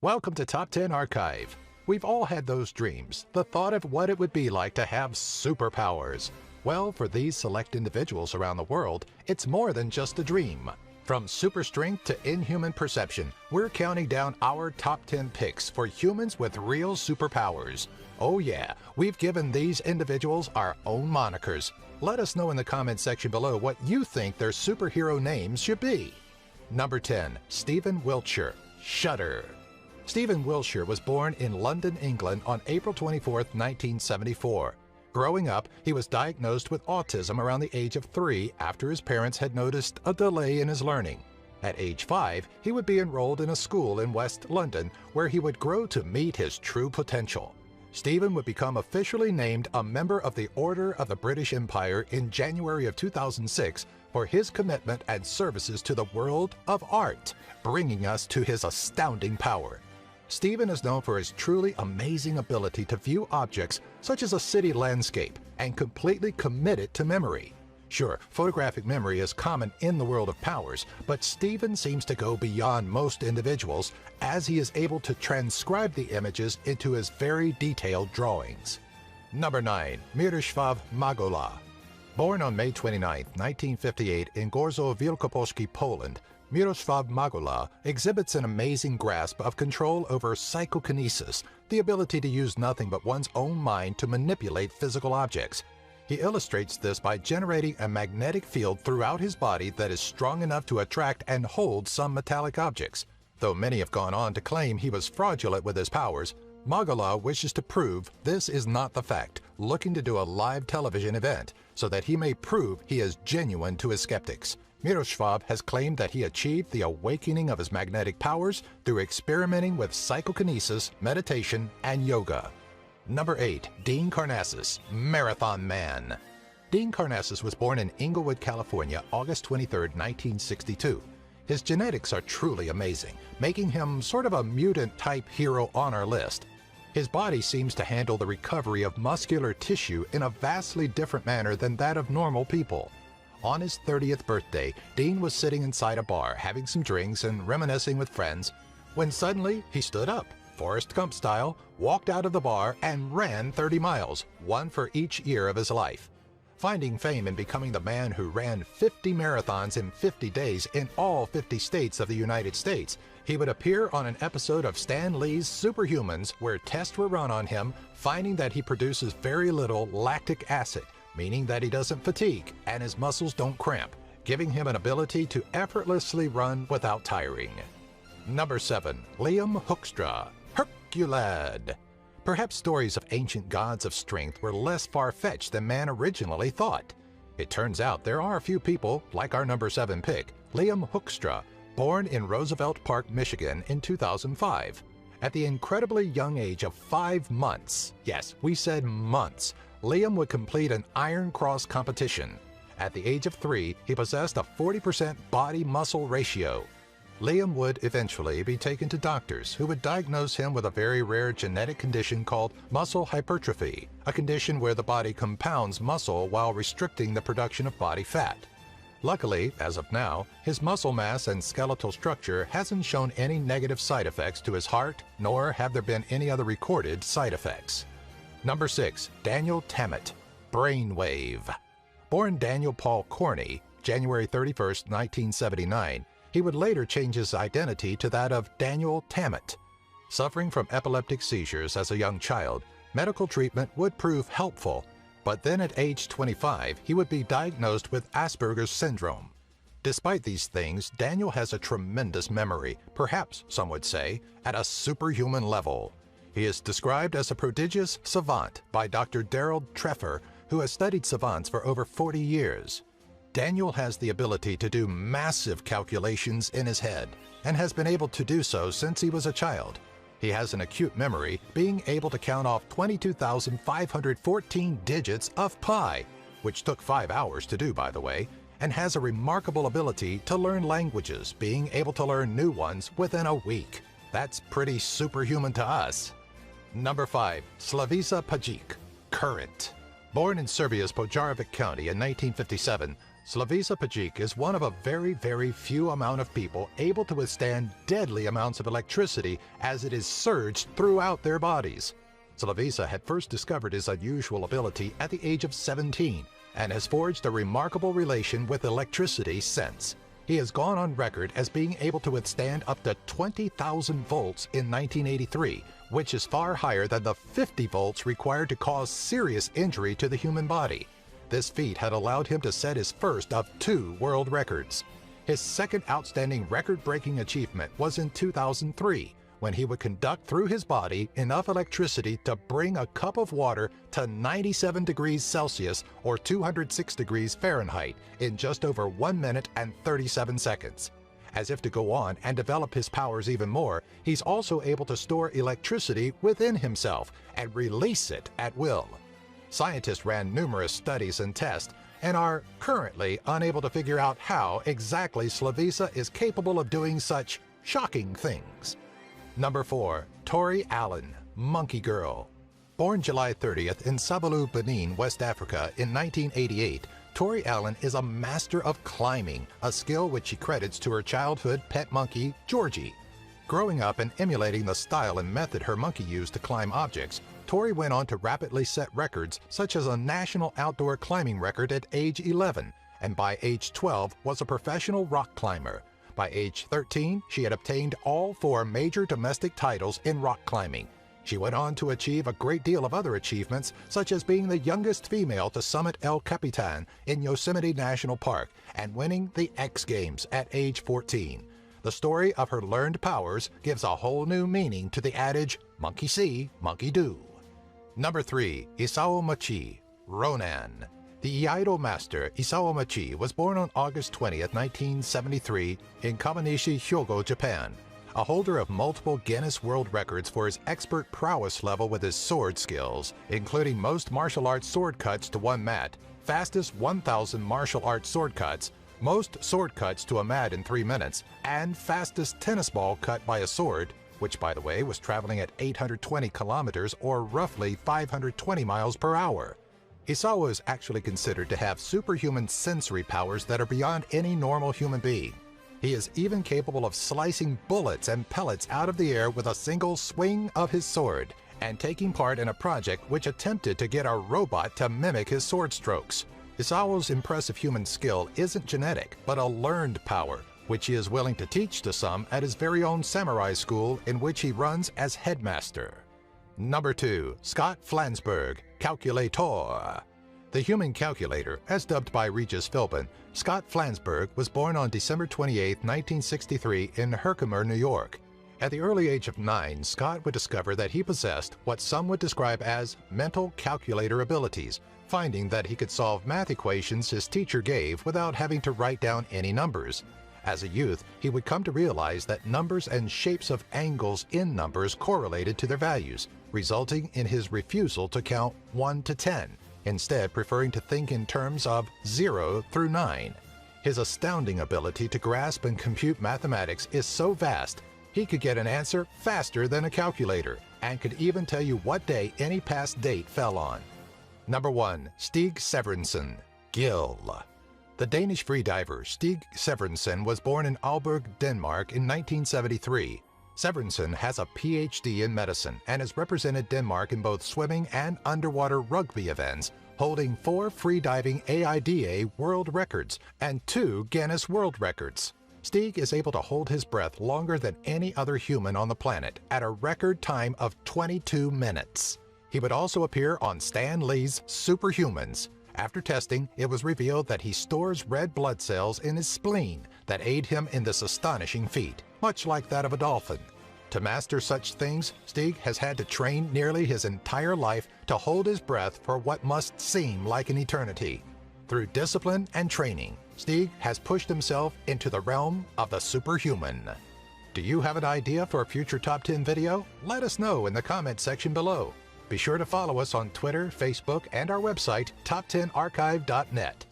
Welcome to Top 10 Archive. We've all had those dreams, the thought of what it would be like to have superpowers. Well, for these select individuals around the world, it's more than just a dream. From super strength to inhuman perception, we're counting down our top 10 picks for humans with real superpowers. Oh yeah, we've given these individuals our own monikers. Let us know in the comment section below what you think their superhero names should be. Number 10, Stephen Wiltshire, Shudder. Stephen Wiltshire was born in London, England on April 24, 1974. Growing up, he was diagnosed with autism around the age of 3 after his parents had noticed a delay in his learning. At age 5, he would be enrolled in a school in West London where he would grow to meet his true potential. Stephen would become officially named a member of the Order of the British Empire in January of 2006 for his commitment and services to the world of art, bringing us to his astounding power. Stephen is known for his truly amazing ability to view objects such as a city landscape and completely commit it to memory. Sure, photographic memory is common in the world of powers, but Stephen seems to go beyond most individuals as he is able to transcribe the images into his very detailed drawings. Number 9. Miroslav Magola. Born on May 29, 1958 in Gorzo Wielkopolski, Poland, Miroslav Magola exhibits an amazing grasp of control over psychokinesis, the ability to use nothing but one's own mind to manipulate physical objects. He illustrates this by generating a magnetic field throughout his body that is strong enough to attract and hold some metallic objects. Though many have gone on to claim he was fraudulent with his powers, Magola wishes to prove this is not the fact, looking to do a live television event so that he may prove he is genuine to his skeptics. Miroslav has claimed that he achieved the awakening of his magnetic powers through experimenting with psychokinesis, meditation, and yoga. Number 8. Dean Karnazes, Marathon Man. Dean Karnazes was born in Inglewood, California, August 23, 1962. His genetics are truly amazing, making him sort of a mutant-type hero on our list. His body seems to handle the recovery of muscular tissue in a vastly different manner than that of normal people. On his 30th birthday, Dean was sitting inside a bar having some drinks and reminiscing with friends, when suddenly he stood up, Forrest Gump style, walked out of the bar and ran 30 miles, one for each year of his life. Finding fame and becoming the man who ran 50 marathons in 50 days in all 50 states of the United States, he would appear on an episode of Stan Lee's Superhumans where tests were run on him, finding that he produces very little lactic acid, meaning that he doesn't fatigue and his muscles don't cramp, giving him an ability to effortlessly run without tiring. Number 7. Liam Hoekstra, Herculad. Perhaps stories of ancient gods of strength were less far-fetched than man originally thought. It turns out there are a few people, like our number 7 pick, Liam Hoekstra, born in Roosevelt Park, Michigan in 2005. At the incredibly young age of 5 months, yes, we said months, Liam would complete an Iron Cross competition. At the age of 3, he possessed a 40% body-muscle ratio. Liam would eventually be taken to doctors who would diagnose him with a very rare genetic condition called muscle hypertrophy, a condition where the body compounds muscle while restricting the production of body fat. Luckily, as of now, his muscle mass and skeletal structure hasn't shown any negative side effects to his heart, nor have there been any other recorded side effects. Number 6. Daniel Tammet, Brainwave. Born Daniel Paul Corney, January 31, 1979, he would later change his identity to that of Daniel Tammet. Suffering from epileptic seizures as a young child, medical treatment would prove helpful, but then at age 25, he would be diagnosed with Asperger's syndrome. Despite these things, Daniel has a tremendous memory, perhaps, some would say, at a superhuman level. He is described as a prodigious savant by Dr. Daryl Treffer, who has studied savants for over 40 years. Daniel has the ability to do massive calculations in his head, and has been able to do so since he was a child. He has an acute memory, being able to count off 22,514 digits of pi, which took 5 hours to do, by the way, and has a remarkable ability to learn languages, being able to learn new ones within a week. That's pretty superhuman to us. Number 5. Slavica Pajic, Current. Born in Serbia's Požarevac County in 1957, Slavica Pajic is one of a very few amount of people able to withstand deadly amounts of electricity as it is surged throughout their bodies. Slavica had first discovered his unusual ability at the age of 17 and has forged a remarkable relation with electricity since. He has gone on record as being able to withstand up to 20,000 volts in 1983, which is far higher than the 50 volts required to cause serious injury to the human body. This feat had allowed him to set his first of 2 world records. His second outstanding record-breaking achievement was in 2003, when he would conduct through his body enough electricity to bring a cup of water to 97 degrees Celsius or 206 degrees Fahrenheit in just over 1 minute and 37 seconds. As if to go on and develop his powers even more, he's also able to store electricity within himself and release it at will. Scientists ran numerous studies and tests and are currently unable to figure out how exactly Slavica is capable of doing such shocking things. Number 4. Tori Allen, Monkey Girl. Born July 30th in Sabulu, Benin, West Africa in 1988, Tori Allen is a master of climbing, a skill which she credits to her childhood pet monkey, Georgie. Growing up and emulating the style and method her monkey used to climb objects, Tori went on to rapidly set records such as a national outdoor climbing record at age 11, and by age 12 was a professional rock climber. By age 13, she had obtained all 4 major domestic titles in rock climbing. She went on to achieve a great deal of other achievements, such as being the youngest female to summit El Capitan in Yosemite National Park and winning the X Games at age 14. The story of her learned powers gives a whole new meaning to the adage, monkey see, monkey do. Number 3. Isao Machi, Ronan. The Iaido master Isao Machi was born on August 20, 1973 in Kawanishi, Hyogo, Japan. A holder of multiple Guinness World Records for his expert prowess level with his sword skills, including most martial arts sword cuts to one mat, fastest 1,000 martial arts sword cuts, most sword cuts to a mat in 3 minutes, and fastest tennis ball cut by a sword, which by the way was traveling at 820 kilometers or roughly 520 miles per hour. Isao is actually considered to have superhuman sensory powers that are beyond any normal human being. He is even capable of slicing bullets and pellets out of the air with a single swing of his sword, and taking part in a project which attempted to get a robot to mimic his sword strokes. Isao's impressive human skill isn't genetic, but a learned power, which he is willing to teach to some at his very own samurai school in which he runs as headmaster. Number 2. Scott Flansburgh, Calculator. The human calculator, as dubbed by Regis Philbin, Scott Flansburgh was born on December 28, 1963 in Herkimer, New York. At the early age of 9, Scott would discover that he possessed what some would describe as mental calculator abilities, finding that he could solve math equations his teacher gave without having to write down any numbers. As a youth, he would come to realize that numbers and shapes of angles in numbers correlated to their values, resulting in his refusal to count 1 to 10, instead preferring to think in terms of 0 through 9. His astounding ability to grasp and compute mathematics is so vast, he could get an answer faster than a calculator, and could even tell you what day any past date fell on. Number 1. Stig Severinsen, Gil. The Danish freediver Stig Severinsen was born in Aalborg, Denmark in 1973. Severinsen has a PhD in medicine and has represented Denmark in both swimming and underwater rugby events, holding 4 freediving AIDA world records and 2 Guinness World Records. Stig is able to hold his breath longer than any other human on the planet at a record time of 22 minutes. He would also appear on Stan Lee's Superhumans. After testing, it was revealed that he stores red blood cells in his spleen that aid him in this astonishing feat, much like that of a dolphin. To master such things, Stig has had to train nearly his entire life to hold his breath for what must seem like an eternity. Through discipline and training, Stig has pushed himself into the realm of the superhuman. Do you have an idea for a future Top 10 video? Let us know in the comment section below. Be sure to follow us on Twitter, Facebook, and our website, top10archive.net.